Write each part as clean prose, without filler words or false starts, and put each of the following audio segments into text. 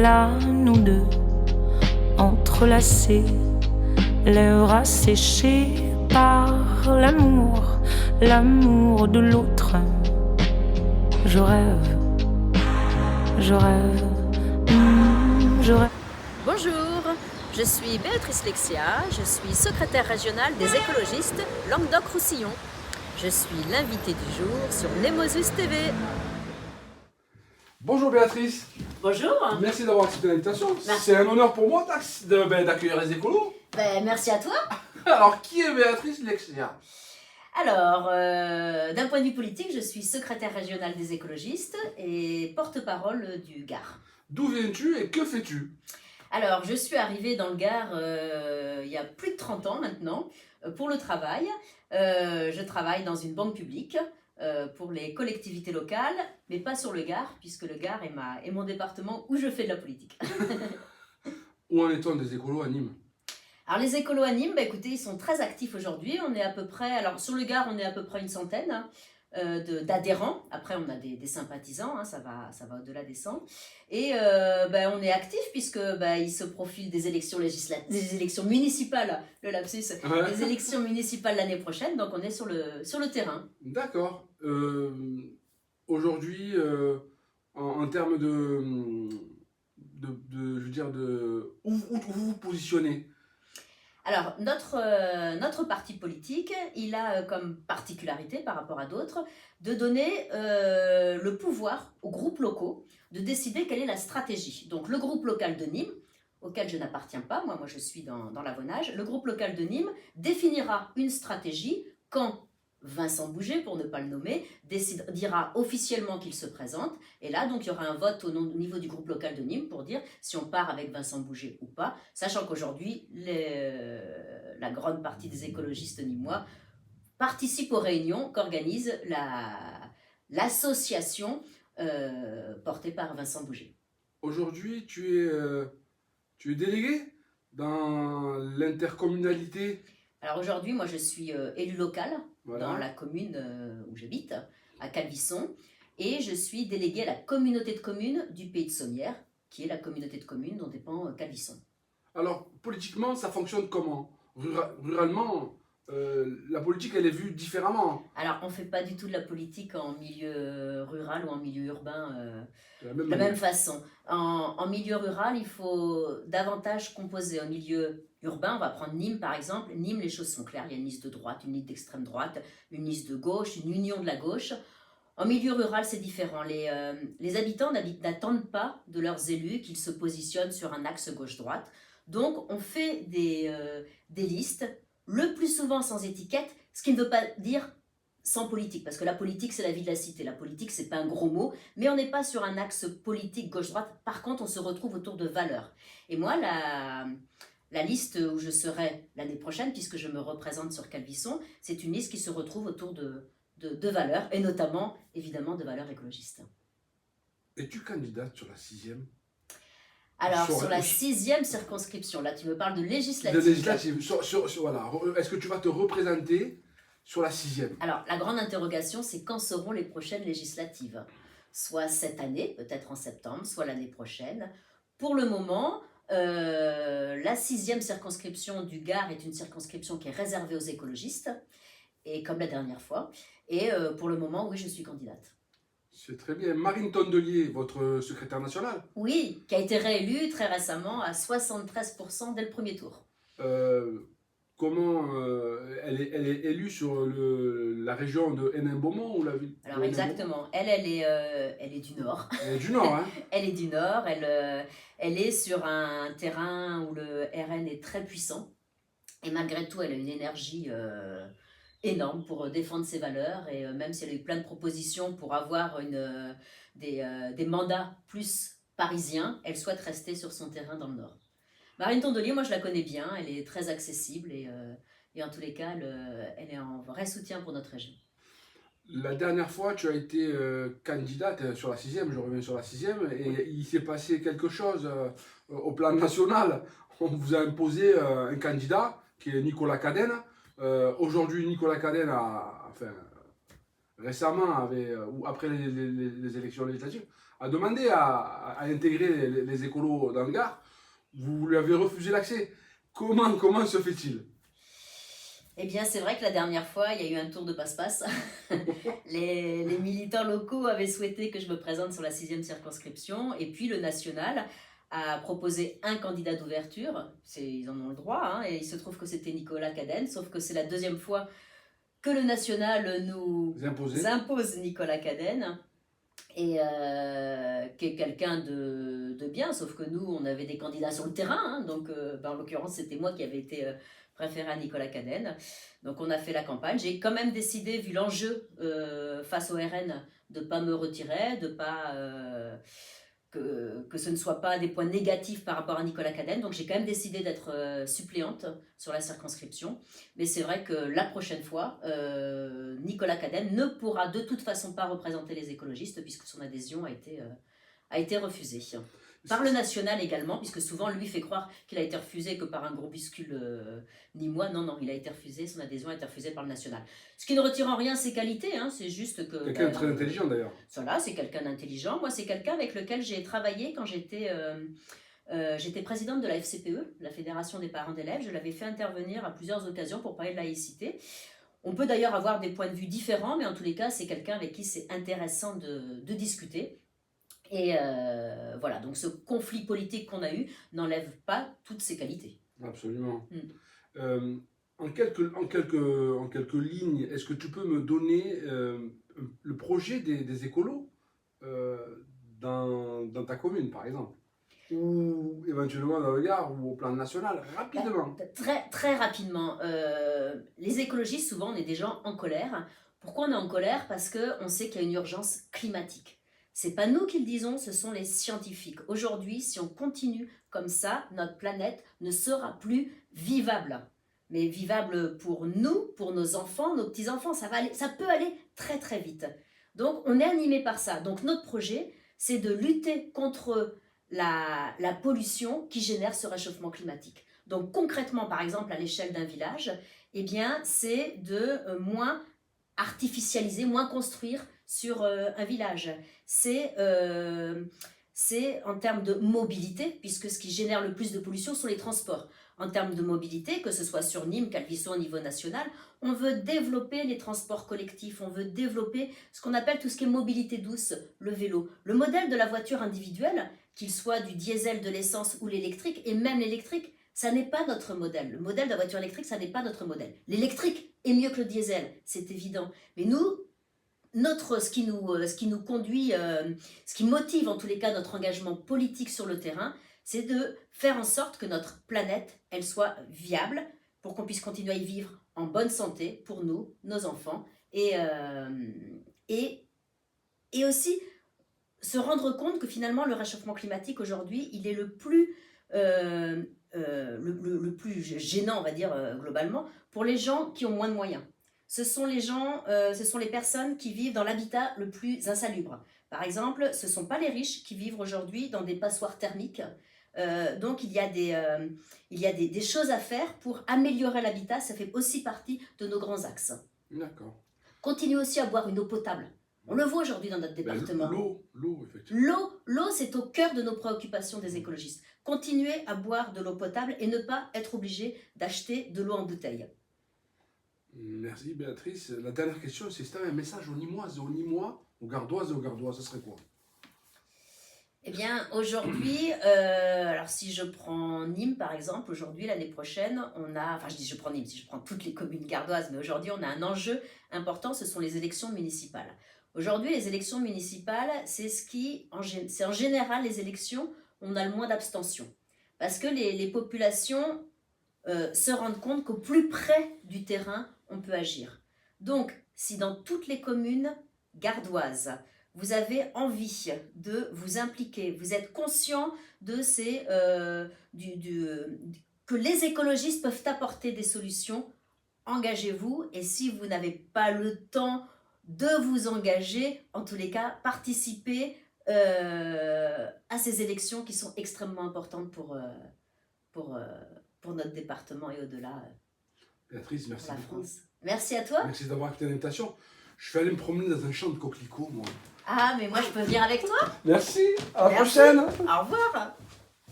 là, nous deux, entrelacés, lèvres asséchées par l'amour, l'amour de l'autre. Je rêve, je rêve, je rêve. Bonjour, je suis Béatrice Lexia, je suis secrétaire régionale des écologistes Languedoc-Roussillon. Je suis l'invitée du jour sur Nemosus TV. Bonjour Béatrice. Bonjour. Merci d'avoir accepté l'invitation. Merci. C'est un honneur pour moi d'accueillir les écolos. Merci à toi. Alors, qui est Béatrice Lexia? Alors, d'un point de vue politique, je suis secrétaire régionale des écologistes et porte-parole du Gard. D'où viens-tu et que fais-tu? Alors, je suis arrivée dans le Gard il y a plus de 30 ans maintenant pour le travail. Je travaille dans une banque publique pour les collectivités locales, mais pas sur le Gard, puisque le Gard est mon département où je fais de la politique. Où en est-on des écolos à Nîmes? Alors les écolos à Nîmes, écoutez, ils sont très actifs aujourd'hui. On est à peu près, alors sur le Gard, on est à peu près une centaine d'adhérents. Après, on a des sympathisants, hein, ça va au-delà des 100. Et on est actifs puisque il se profile des élections des élections municipales, le lapsus, Ouais. des élections municipales l'année prochaine. Donc on est sur le terrain. D'accord. Aujourd'hui, en termes je veux dire, où vous vous positionnez? Alors, notre parti politique, il a comme particularité par rapport à d'autres de donner le pouvoir aux groupes locaux de décider quelle est la stratégie. Donc, le groupe local de Nîmes, auquel je n'appartiens pas, moi je suis dans l'Avonage, le groupe local de Nîmes définira une stratégie quand Vincent Bouget, pour ne pas le nommer, dira officiellement qu'il se présente. Et là, donc, il y aura un vote au niveau du groupe local de Nîmes pour dire si on part avec Vincent Bouget ou pas, sachant qu'aujourd'hui, la grande partie des écologistes nîmois participent aux réunions qu'organise l'association portée par Vincent Bouget. Aujourd'hui, tu es délégué dans l'intercommunalité. Alors aujourd'hui, moi je suis élue locale Voilà. dans la commune où j'habite, à Calvisson, et je suis déléguée à la communauté de communes du Pays de Sommières, qui est la communauté de communes dont dépend Calvisson. Alors, politiquement, ça fonctionne comment? Ruralement, la politique, elle est vue différemment. Alors on ne fait pas du tout de la politique en milieu rural ou en milieu urbain De la de la même façon. En milieu rural, il faut davantage composer. En milieu urbain, on va prendre Nîmes par exemple. Nîmes, les choses sont claires. Il y a une liste de droite, une liste d'extrême droite, une liste de gauche, une union de la gauche. En milieu rural, c'est différent. Les habitants n'attendent pas de leurs élus qu'ils se positionnent sur un axe gauche-droite. Donc, on fait des listes, le plus souvent sans étiquette, ce qui ne veut pas dire sans politique, parce que la politique, c'est la vie de la cité. La politique, c'est pas un gros mot, mais on n'est pas sur un axe politique gauche-droite. Par contre, on se retrouve autour de valeurs. Et moi, la liste où je serai l'année prochaine, puisque je me représente sur Calvisson, c'est une liste qui se retrouve autour de valeurs, et notamment, évidemment, de valeurs écologistes. Es-tu candidate sur la 6e? Alors, sur la 6e circonscription, là, tu me parles de législative. De législative. Voilà. Est-ce que tu vas te représenter sur la 6e? Alors, la grande interrogation, c'est quand seront les prochaines législatives? Soit cette année, peut-être en septembre, soit l'année prochaine. Pour le moment, la 6e circonscription du Gard est une circonscription qui est réservée aux écologistes, et comme la dernière fois. Et pour le moment, oui, je suis candidate. C'est très bien. Marine Tondelier, votre secrétaire nationale. Oui, qui a été réélue très récemment à 73% dès le premier tour. Comment elle est élue sur la région de Hénin-Beaumont ou la ville? Alors exactement, elle est du Nord. Elle est du Nord, hein? Elle est du Nord, elle est sur un terrain où le RN est très puissant. Et malgré tout, elle a une énergie énorme pour défendre ses valeurs. Et même si elle a eu plein de propositions pour avoir des mandats plus parisiens, elle souhaite rester sur son terrain dans le Nord. Marine Tondelier, moi je la connais bien, elle est très accessible et en tous les cas, elle est en vrai soutien pour notre région. La dernière fois, tu as été candidate sur la 6e, je reviens sur la 6e, et il s'est passé quelque chose au plan national. On vous a imposé un candidat qui est Nicolas Cadenne. Aujourd'hui, Nicolas Cadenne récemment, ou après les élections législatives, a demandé à intégrer les écolos dans le Gard. Vous lui avez refusé l'accès. Comment se fait-il? Eh bien, c'est vrai que la dernière fois, il y a eu un tour de passe-passe. Les militants locaux avaient souhaité que je me présente sur la 6e circonscription, et puis le national a proposé un candidat d'ouverture. Ils en ont le droit, hein, et il se trouve que c'était Nicolas Cadenne, sauf que c'est la deuxième fois que le national nous impose Nicolas Cadenne, et qui est quelqu'un de bien, sauf que nous, on avait des candidats sur le terrain, hein, donc en l'occurrence, c'était moi qui avais été préféré à Nicolas Cadenne. Donc on a fait la campagne. J'ai quand même décidé, vu l'enjeu face au RN, de ne pas me retirer, de pas que ce ne soit pas des points négatifs par rapport à Nicolas Cadenne. Donc j'ai quand même décidé d'être suppléante sur la circonscription. Mais c'est vrai que la prochaine fois, Nicolas Cadenne ne pourra de toute façon pas représenter les écologistes puisque son adhésion a été refusée. Par le national également, puisque souvent lui fait croire qu'il a été refusé que par un groupuscule ni moi. Non, il a été refusé, son adhésion a été refusée par le national. Ce qui ne retire en rien ses qualités, hein, c'est juste que... Quelqu'un de très intelligent d'ailleurs. Voilà, c'est quelqu'un d'intelligent. Moi, c'est quelqu'un avec lequel j'ai travaillé quand j'étais présidente de la FCPE, la Fédération des parents d'élèves. Je l'avais fait intervenir à plusieurs occasions pour parler de laïcité. On peut d'ailleurs avoir des points de vue différents, mais en tous les cas, c'est quelqu'un avec qui c'est intéressant de discuter. Et voilà, donc ce conflit politique qu'on a eu n'enlève pas toutes ses qualités. Absolument. En quelques lignes, est-ce que tu peux me donner le projet des écolos dans ta commune, par exemple? Ou éventuellement dans le Gard ou au plan national, rapidement? Très rapidement. Les écologistes, souvent, on est des gens en colère. Pourquoi on est en colère? Parce qu'on sait qu'il y a une urgence climatique. C'est pas nous qui le disons, ce sont les scientifiques. Aujourd'hui, si on continue comme ça, notre planète ne sera plus vivable. Mais vivable pour nous, pour nos enfants, nos petits-enfants, ça peut aller très très vite. Donc on est animé par ça. Donc notre projet, c'est de lutter contre la pollution qui génère ce réchauffement climatique. Donc concrètement, par exemple, à l'échelle d'un village, eh bien, c'est de moins artificialiser, moins construire sur un village. C'est en termes de mobilité, puisque ce qui génère le plus de pollution sont les transports. En termes de mobilité, que ce soit sur Nîmes, Calvisson au niveau national, on veut développer les transports collectifs, on veut développer ce qu'on appelle tout ce qui est mobilité douce, le vélo. Le modèle de la voiture individuelle, qu'il soit du diesel, de l'essence ou l'électrique, et même l'électrique, ça n'est pas notre modèle. Le modèle de la voiture électrique, ça n'est pas notre modèle. L'électrique est mieux que le diesel, c'est évident. Mais nous, ce qui nous conduit, ce qui motive en tous les cas notre engagement politique sur le terrain, c'est de faire en sorte que notre planète, elle soit viable pour qu'on puisse continuer à y vivre en bonne santé pour nous, nos enfants, et aussi se rendre compte que finalement le réchauffement climatique aujourd'hui, il est le plus gênant, on va dire globalement, pour les gens qui ont moins de moyens. Ce sont les personnes qui vivent dans l'habitat le plus insalubre. Par exemple, ce ne sont pas les riches qui vivent aujourd'hui dans des passoires thermiques. Donc il y a des choses à faire pour améliorer l'habitat, ça fait aussi partie de nos grands axes. D'accord. Continuer aussi à boire une eau potable. On le voit aujourd'hui dans notre département. L'eau, effectivement. L'eau, c'est au cœur de nos préoccupations des écologistes. Continuer à boire de l'eau potable et ne pas être obligé d'acheter de l'eau en bouteille. Merci Béatrice. La dernière question, c'est si tu avais un message aux Nîmoises, aux Nîmois, aux Gardoises et aux Gardois, ça serait quoi? Eh bien, aujourd'hui, alors si je prends Nîmes par exemple, aujourd'hui, l'année prochaine, je prends Nîmes, si je prends toutes les communes gardoises, mais aujourd'hui, on a un enjeu important, ce sont les élections municipales. Aujourd'hui, les élections municipales, c'est en général les élections où on a le moins d'abstention. Parce que les populations se rendent compte qu'au plus près du terrain, on peut agir. Donc, si dans toutes les communes gardoises, vous avez envie de vous impliquer, vous êtes conscient de que les écologistes peuvent apporter des solutions, engagez-vous. Et si vous n'avez pas le temps de vous engager, en tous les cas, participez à ces élections qui sont extrêmement importantes pour notre département et au-delà. Béatrice, merci beaucoup. France. Merci à toi. Merci d'avoir accepté l'invitation. Je vais aller me promener dans un champ de coquelicots, moi. Ah, mais moi je peux venir avec toi? Merci, à la Merci. prochaine. Au revoir.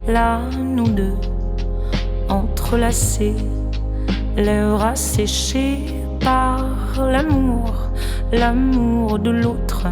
Là, nous deux, entrelacés, lèvres asséchées par l'amour, l'amour de l'autre.